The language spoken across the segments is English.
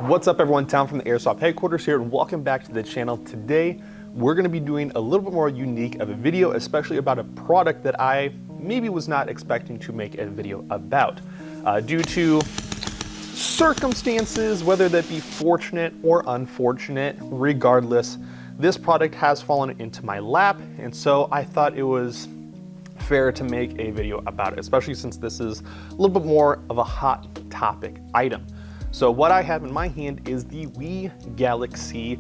What's up everyone, Tom from the Airsoft headquarters here, and welcome back to the channel. Today, we're gonna be doing a little bit more unique of a video, especially about a product that I maybe was not expecting to make a video about. Due to circumstances, whether that be fortunate or unfortunate, regardless, this product has fallen into my lap, and so I thought it was fair to make a video about it, especially since this is a little bit more of a hot topic item. So what I have in my hand is the Wii Galaxy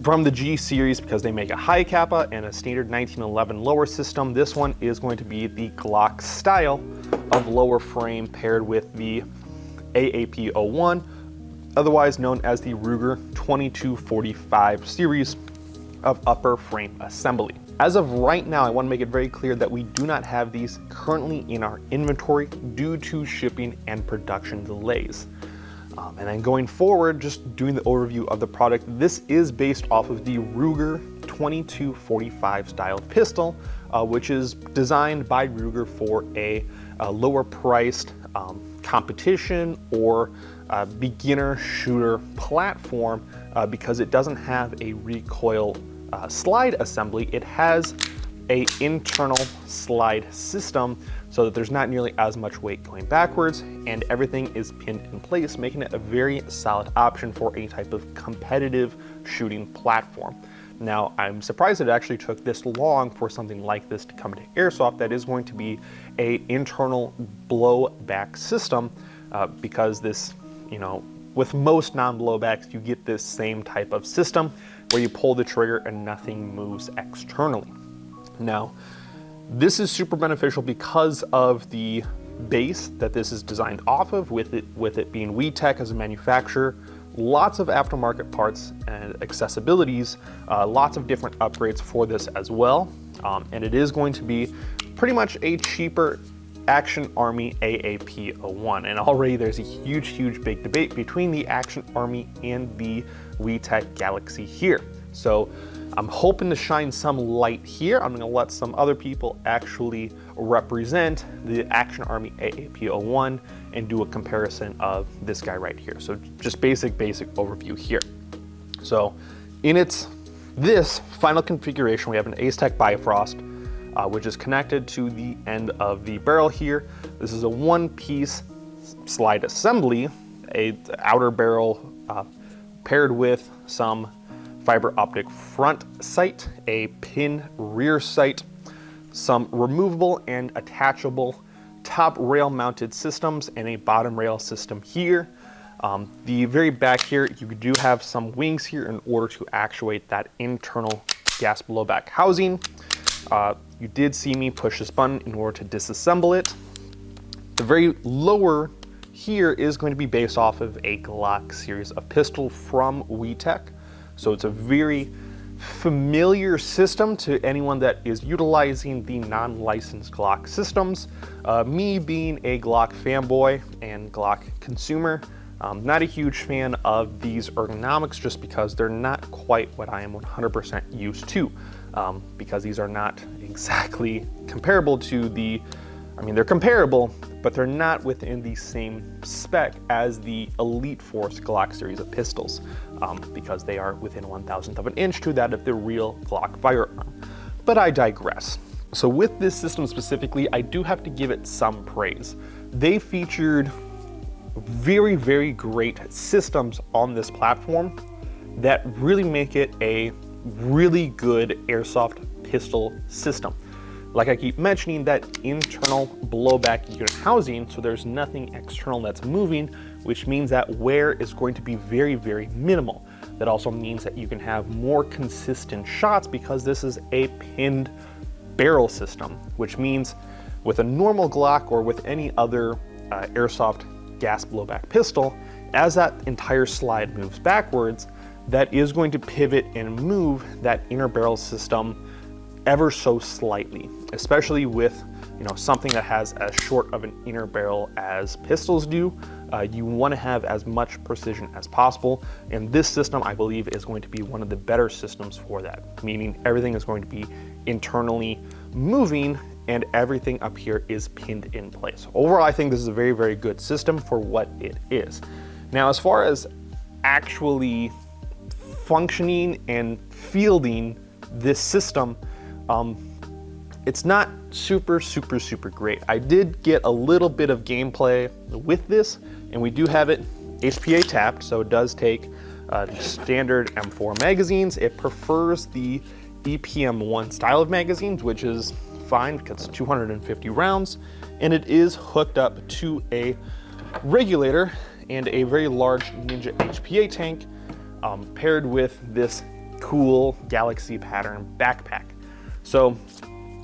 from the G series, because they make a high kappa and a standard 1911 lower system. This one is going to be the Glock style of lower frame paired with the AAP01, otherwise known as the Ruger 2245 series of upper frame assembly. As of right now, I want to make it very clear that we do not have these currently in our inventory due to shipping and production delays. And then going forward, just doing the overview of the product, this is based off of the Ruger 2245 style pistol, which is designed by Ruger for a lower priced competition or beginner shooter platform because it doesn't have a recoil slide assembly. It has a internal slide system so that there's not nearly as much weight going backwards, and everything is pinned in place, making it a very solid option for any type of competitive shooting platform. Now, I'm surprised it actually took this long for something like this to come to Airsoft that is going to be a internal blowback system, because this, you know, with most non-blowbacks, you get this same type of system where you pull the trigger and nothing moves externally. Now, this is super beneficial because of the base that this is designed off of, with it being WeTech as a manufacturer, lots of aftermarket parts and accessibilities, lots of different upgrades for this as well. And it is going to be pretty much a cheaper Action Army AAP01. And already there's a huge big debate between the Action Army and the WeTech Galaxy here. So I'm hoping to shine some light here. I'm gonna let some other people actually represent the Action Army AAP01 and do a comparison of this guy right here. So just basic overview here. So in this final configuration, we have an Ace-Tech Bifrost, which is connected to the end of the barrel here. This is a one-piece slide assembly, a outer barrel paired with some fiber optic front sight, a pin rear sight, some removable and attachable top rail mounted systems, and a bottom rail system here. The very back here, you do have some wings here in order to actuate that internal gas blowback housing. You did see me push this button in order to disassemble it. The very lower here is going to be based off of a Glock series of pistol from WeTech. So it's a very familiar system to anyone that is utilizing the non-licensed Glock systems. Me being a Glock fanboy and Glock consumer, not a huge fan of these ergonomics just because they're not quite what I am 100% used to. Because these are not exactly comparable to the, I mean, they're comparable, but they're not within the same spec as the Elite Force Glock series of pistols, because they are within 1/1000th of an inch to that of the real Glock firearm. But I digress. So with this system specifically, I do have to give it some praise. They featured very great systems on this platform that really make it a really good airsoft pistol system. Like I keep mentioning, that internal blowback unit housing, so there's nothing external that's moving, which means that wear is going to be very minimal. That also means that you can have more consistent shots because this is a pinned barrel system, which means with a normal Glock or with any other airsoft gas blowback pistol, as that entire slide moves backwards, that is going to pivot and move that inner barrel system ever so slightly, especially with, you know, something that has as short of an inner barrel as pistols do. You want to have as much precision as possible, and this system, I believe, is going to be one of the better systems for that, meaning everything is going to be internally moving and everything up here is pinned in place. Overall, I think this is a very good system for what it is. Now, as far as actually functioning and fielding this system, it's not super great. I did get a little bit of gameplay with this, and we do have it HPA tapped, so it does take standard M4 magazines. It prefers the EPM1 style of magazines, which is fine because it's 250 rounds, and it is hooked up to a regulator and a very large Ninja HPA tank, paired with this cool galaxy pattern backpack. So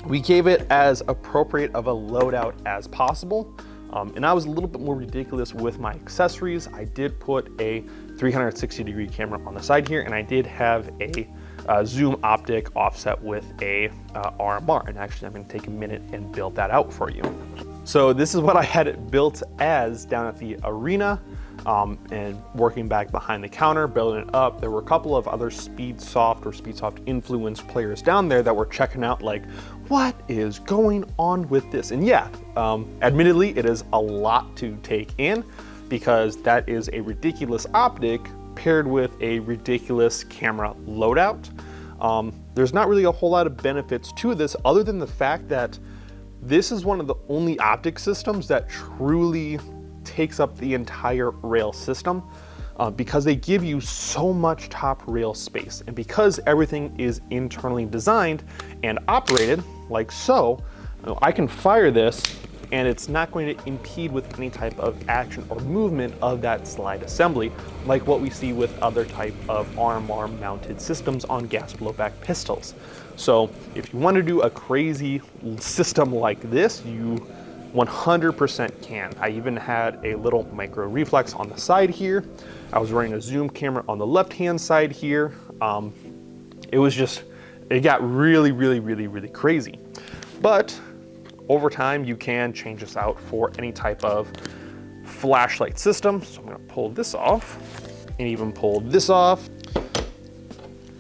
we gave it as appropriate of a loadout as possible. And I was a little bit more ridiculous with my accessories. I did put a 360-degree camera on the side here, and I did have a zoom optic offset with a RMR. And actually, I'm gonna take a minute and build that out for you. So this is what I had it built as down at the arena, and working back behind the counter, building it up. There were a couple of other Speedsoft influenced players down there that were checking out like, what is going on with this? And yeah, admittedly, it is a lot to take in because that is a ridiculous optic paired with a ridiculous camera loadout. There's not really a whole lot of benefits to this other than the fact that this is one of the only optic systems that truly takes up the entire rail system, because they give you so much top rail space. And because everything is internally designed and operated like so, I can fire this and it's not going to impede with any type of action or movement of that slide assembly, like what we see with other type of RMR mounted systems on gas blowback pistols. So if you want to do a crazy system like this, you 100% can. I even had a little micro reflex on the side here. I was running a zoom camera on the left-hand side here. It got really crazy. But over time, you can change this out for any type of flashlight system. So I'm gonna pull this off and even pull this off.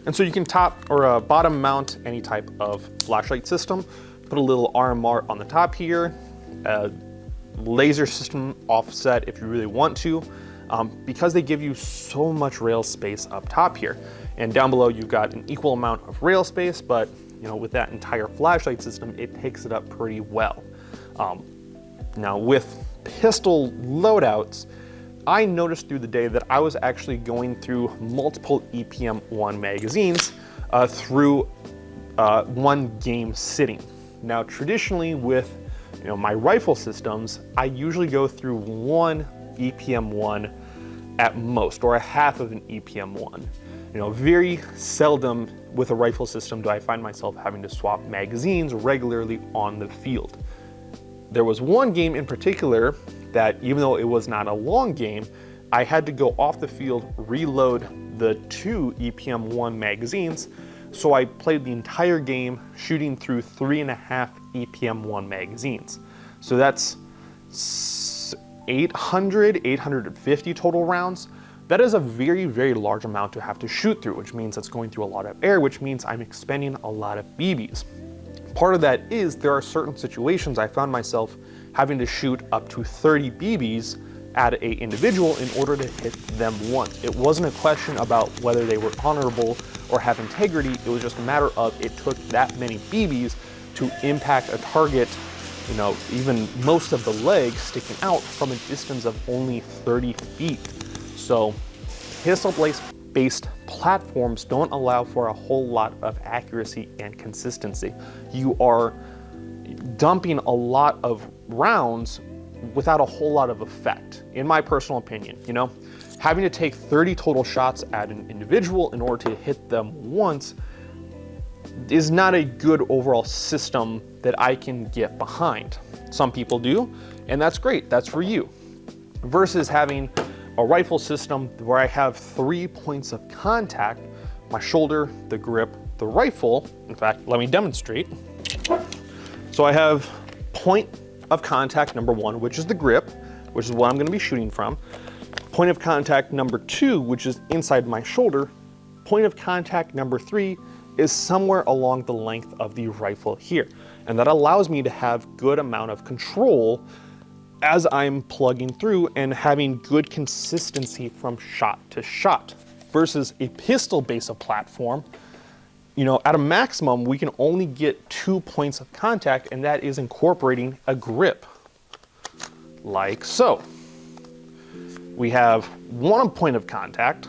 And so you can top or bottom mount any type of flashlight system, put a little RMR on the top here, a laser system offset if you really want to, because they give you so much rail space up top here. And down below, you've got an equal amount of rail space, but you know, with that entire flashlight system, it takes it up pretty well. Now with pistol loadouts, I noticed through the day that I was actually going through multiple EPM1 magazines through one game sitting. Now traditionally with my rifle systems, I usually go through one EPM1 at most, or a half of an EPM1. Very seldom with a rifle system do I find myself having to swap magazines regularly on the field. There was one game in particular that, even though it was not a long game, I had to go off the field, reload the 2 EPM1 magazines. So I played the entire game shooting through 3.5 EPM1 magazines. So that's 850 total rounds. That is a very large amount to have to shoot through, which means it's going through a lot of air, which means I'm expending a lot of BBs. Part of that is there are certain situations I found myself having to shoot up to 30 BBs at an individual in order to hit them once. It wasn't a question about whether they were honorable or have integrity. It was just a matter of it took that many BBs to impact a target, even most of the leg sticking out from a distance of only 30 feet. So pistol-based platforms don't allow for a whole lot of accuracy and consistency. You are dumping a lot of rounds without a whole lot of effect, in my personal opinion. Having to take 30 total shots at an individual in order to hit them once is not a good overall system that I can get behind. Some people do, and that's great, that's for you. Versus having a rifle system where I have 3 points of contact: my shoulder, the grip, the rifle. In fact, let me demonstrate. So I have point of contact number 1, which is the grip, which is what I'm going to be shooting from. Point of contact number 2, which is inside my shoulder. Point of contact number 3 is somewhere along the length of the rifle here. And that allows me to have good amount of control as I'm plugging through and having good consistency from shot to shot. Versus a pistol base of platform, you know, at a maximum, we can only get 2 points of contact, and that is incorporating a grip, like so. We have 1 point of contact,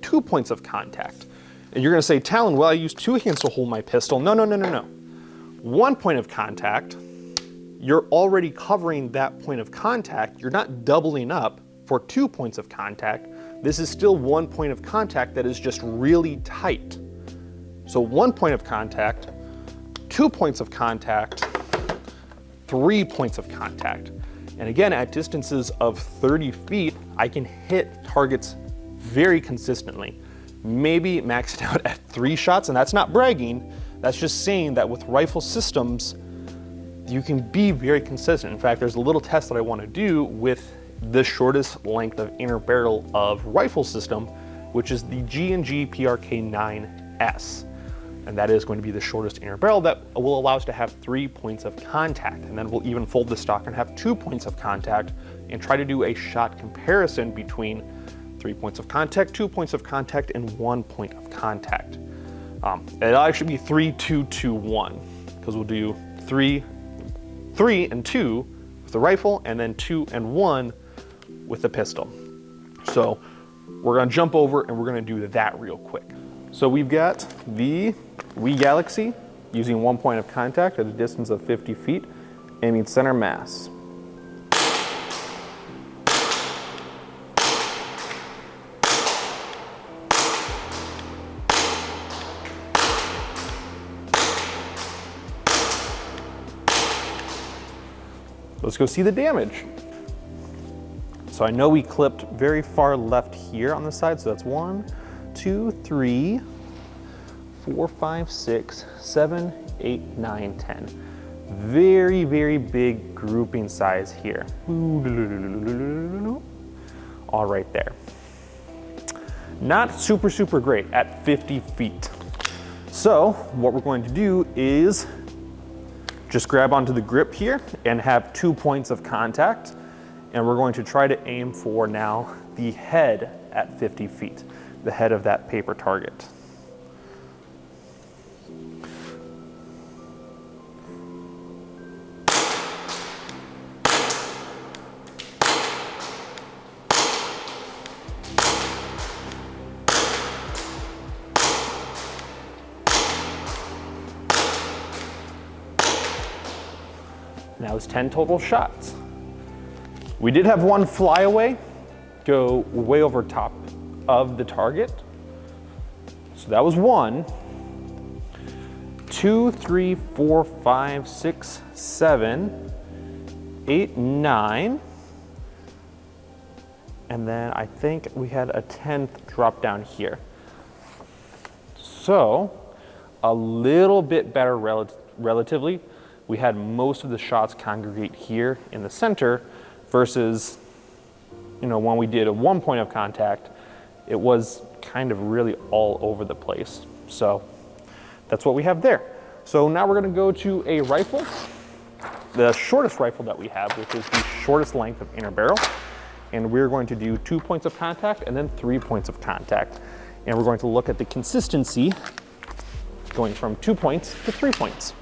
2 points of contact. And you're gonna say, Talon, well, I use 2 hands to hold my pistol. No, no, no, no, no. 1 point of contact, you're already covering that point of contact. You're not doubling up for 2 points of contact. This is still 1 point of contact that is just really tight. So 1 point of contact, 2 points of contact, 3 points of contact. And again, at distances of 30 feet, I can hit targets very consistently. Maybe maxed out at 3 shots, and that's not bragging. That's just saying that with rifle systems, you can be very consistent. In fact, there's a little test that I want to do with the shortest length of inner barrel of rifle system, which is the G&G PRK9S. And that is going to be the shortest inner barrel that will allow us to have 3 points of contact. And then we'll even fold the stock and have 2 points of contact and try to do a shot comparison between 3 points of contact, 2 points of contact, and 1 point of contact. It'll actually be 3, 2, 2, 1, because we'll do 3 and 2 with the rifle, and then 2 and 1 with the pistol. So we're gonna jump over and we're gonna do that real quick. So we've got the Wii Galaxy using 1 point of contact at a distance of 50 feet, aiming center mass. Let's go see the damage. So I know we clipped very far left here on the side, so that's 1, 2, 3, 4, 5, 6, 7, 8, 9, 10. Very, very big grouping size here. All right there. Not super, super great at 50 feet. So what we're going to do is just grab onto the grip here and have 2 points of contact. And we're going to try to aim for now the head at 50 feet, the head of that paper target. Now it's 10 total shots. We did have 1 flyaway go way over top of the target. So that was 1. 2, 3, 4, 5, 6, 7, 8, 9. And then I think we had a 10th drop down here. So a little bit better relatively. We had most of the shots congregate here in the center versus, you know, when we did a 1 point of contact, it was kind of really all over the place. So that's what we have there. So now we're gonna go to a rifle, the shortest rifle that we have, which is the shortest length of inner barrel. And we're going to do 2 points of contact and then 3 points of contact. And we're going to look at the consistency going from 2 points to 3 points.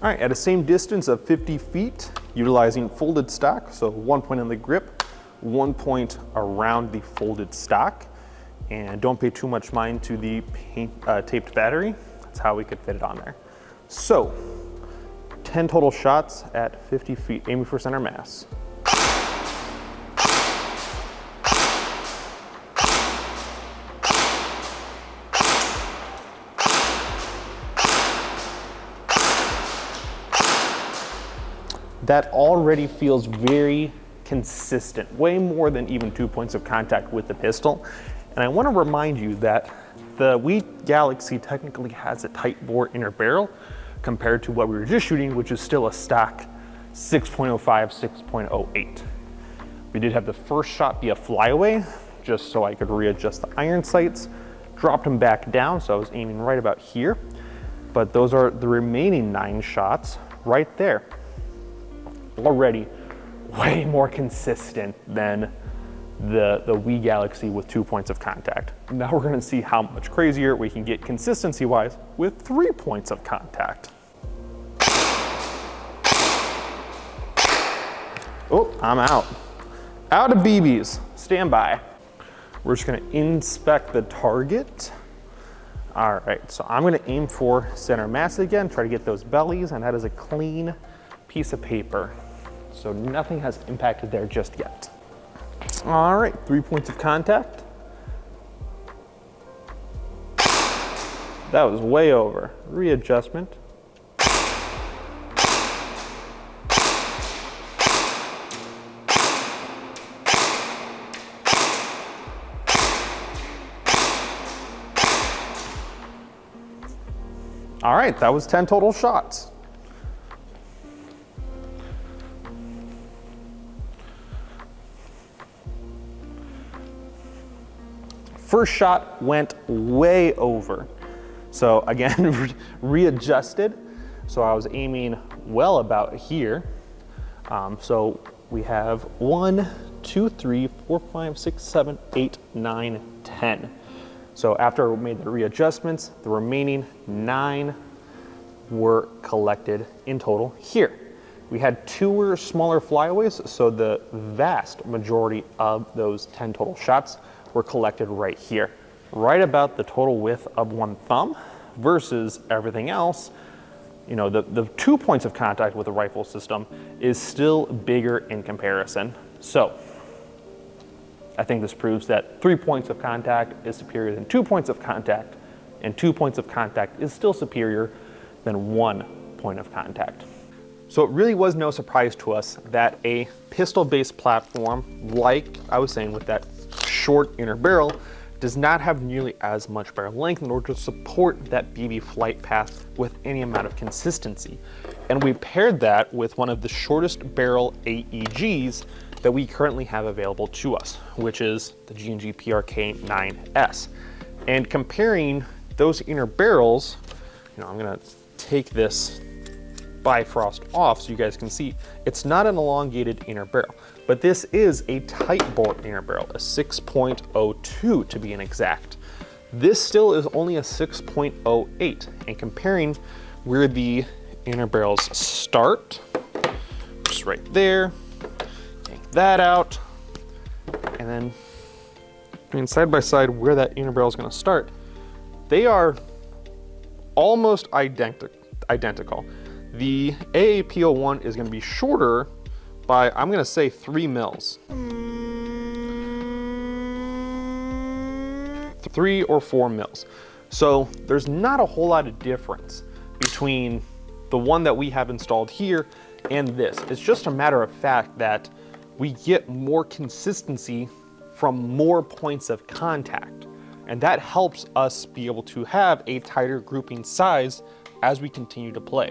All right, at the same distance of 50 feet, utilizing folded stock, so 1 point on the grip, 1 point around the folded stock, and don't pay too much mind to the taped battery. That's how we could fit it on there. So, 10 total shots at 50 feet, aiming for center mass. That already feels very consistent, way more than even 2 points of contact with the pistol. And I want to remind you that the Wii Galaxy technically has a tight bore inner barrel compared to what we were just shooting, which is still a stock 6.05, 6.08. We did have the first shot be a flyaway, just so I could readjust the iron sights, dropped them back down, so I was aiming right about here. But those are the remaining 9 shots right there. Already way more consistent than the Wii Galaxy with 2 points of contact. Now we're gonna see how much crazier we can get consistency-wise with 3 points of contact. Oh, I'm out. Out of BBs, stand by. We're just gonna inspect the target. All right, so I'm gonna aim for center mass again, try to get those bellies, and that is a clean piece of paper. So nothing has impacted there just yet. All right, 3 points of contact. That was way over. Readjustment. All right, that was 10 total shots. First shot went way over. So again, readjusted. So I was aiming well about here. So we have 1, 2, 3, 4, 5, 6, 7, 8, 9, 10. So after we made the readjustments, the remaining 9 were collected in total here. We had 2 smaller flyaways, so the vast majority of those 10 total shots were collected right here, right about the total width of 1 thumb versus everything else. You know, the 2 points of contact with the rifle system is still bigger in comparison. So I think this proves that 3 points of contact is superior than 2 points of contact, and 2 points of contact is still superior than 1 point of contact. So it really was no surprise to us that a pistol-based platform, like I was saying with that short inner barrel, does not have nearly as much barrel length in order to support that BB flight path with any amount of consistency. And we paired that with one of the shortest barrel AEGs that we currently have available to us, which is the G&G PRK-9S. And comparing those inner barrels, you know, I'm gonna take this Bifrost off so you guys can see, it's not an elongated inner barrel, but this is a tight bore inner barrel, a 6.02 to be an exact. This still is only a 6.08, and comparing where the inner barrels start, just right there, take that out, and then I mean, side by side where that inner barrel is going to start, they are almost identical. The AAP01 is going to be shorter by, I'm going to say, 3 mils. 3 or 4 mils. So there's not a whole lot of difference between the one that we have installed here and this. It's just a matter of fact that we get more consistency from more points of contact. And that helps us be able to have a tighter grouping size as we continue to play.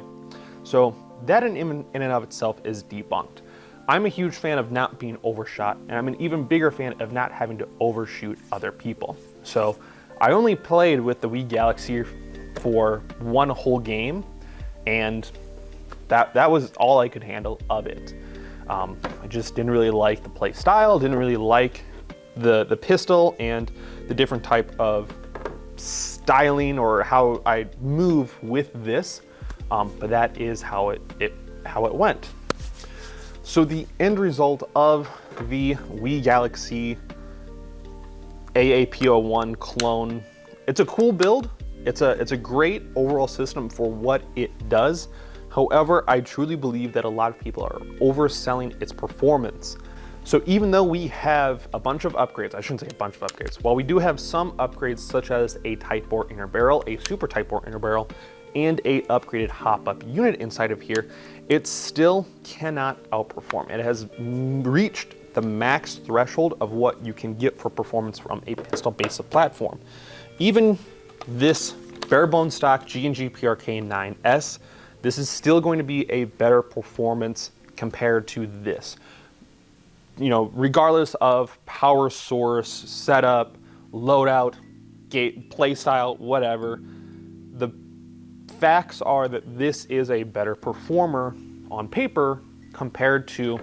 So that in and of itself is debunked. I'm a huge fan of not being overshot, and I'm an even bigger fan of not having to overshoot other people. So I only played with the Wii Galaxy for 1 whole game, and that was all I could handle of it. I just didn't really like the play style, didn't really like the pistol and the different type of styling or how I move with this, but that is how it went. So the end result of the Wii Galaxy AAP01 clone, it's a cool build. It's a great overall system for what it does. However, I truly believe that a lot of people are overselling its performance. So even though we have a bunch of upgrades, I shouldn't say a bunch of upgrades, while we do have some upgrades such as a tight bore inner barrel, a super tight bore inner barrel, and a upgraded hop-up unit inside of here, it still cannot outperform. It has reached the max threshold of what you can get for performance from a pistol-based platform. Even this bare bone stock G&G PRK-9S, this is still going to be a better performance compared to this. You know, regardless of power source, setup, loadout, gate, play style, whatever, the facts are that this is a better performer on paper compared to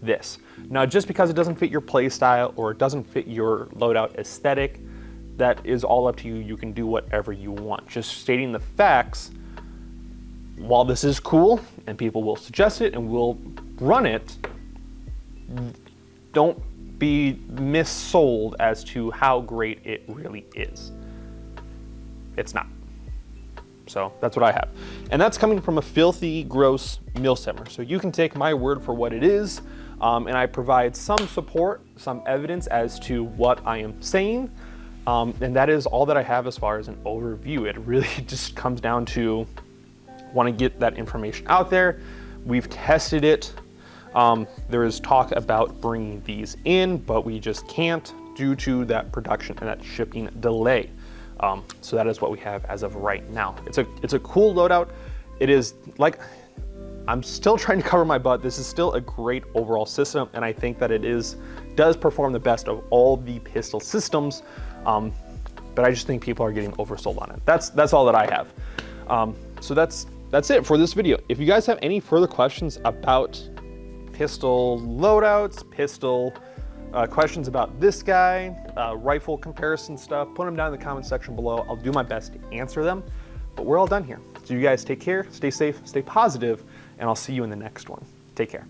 this. Now, just because it doesn't fit your play style or it doesn't fit your loadout aesthetic, that is all up to you. You can do whatever you want. Just stating the facts, while this is cool and people will suggest it and will run it, don't be missold as to how great it really is. It's not. So that's what I have. And that's coming from a filthy, gross milsimmer. So you can take my word for what it is, and I provide some support, some evidence as to what I am saying. And that is all that I have as far as an overview. It really just comes down to want to get that information out there. We've tested it. There is talk about bringing these in, but we just can't due to that production and that shipping delay. So that is what we have as of right now. It's a cool loadout. It is like, I'm still trying to cover my butt. This is still a great overall system, and I think that it does perform the best of all the pistol systems. But I just think people are getting oversold on it. That's all that I have. So that's it for this video. If you guys have any further questions about pistol loadouts, pistol questions about this guy, rifle comparison stuff, put them down in the comment section below. I'll do my best to answer them, but we're all done here. So you guys take care, stay safe, stay positive, and I'll see you in the next one. Take care.